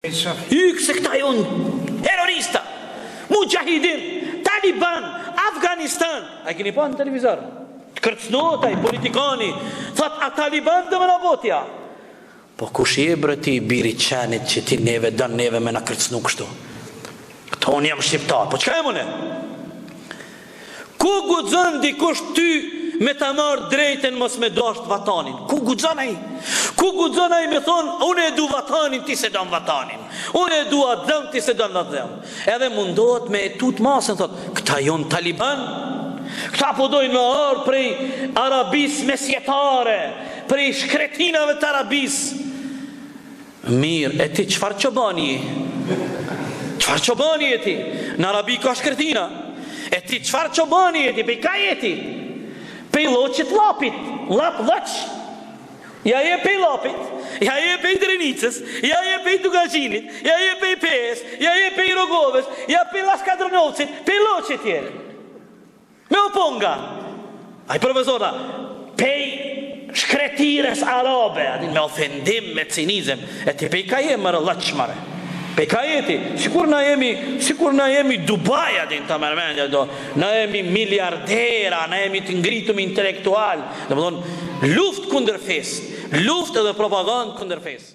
Se këta jonë terrorista, mujahidin, Taliban, Afganistan. A keni pa në televizor? Kërcnotaj, politikani, thot a Taliban dhe me në botja. Po kush je bre ti biri qenit që ti neve dën neve me në kërcnu kështu? Këto unë jam shqiptar, po qka e mune? Ku gudzon dikush ty me të marrë drejten mos me dasht vatanin? Ku gudzon ai? Ku gudzon ai me thonë, unë e du vatanin, ti se dëm vatanin. Unë e du atë dhem, ti se dëm atë dhem. Edhe mundohet me e tut masën, thot, këta jonë Taliban, këta po dojnë me arë prej Arabis mesjetare, prej shkretinave të Arabis. Mirë, e ti qfar qobani je? Qfar qobani je ti? Në Arabi ka shkretina. E ti qfar qobani je ti? Pe ka je ti? Pe loqit lapit, lap dhaq. Ja je pe lapit, ja je pe drenicës, ja je pe dugazhinit, ja je pe pes, ja je pe rogoves, ja pe laskadronovcit, pe loqit jere. Me oponga. Aj profesora, pe shkretires arabe, me ofendim, me cinizem, e ti pe ka je mërë laqmare. Pe ka jeti, sikur na jemi Dubai adin të mërmendja do, na jemi miliardera, na jemi të ngritum intelektual, dhe më thonë, luft kundër fes, luft edhe propagand kundër fes.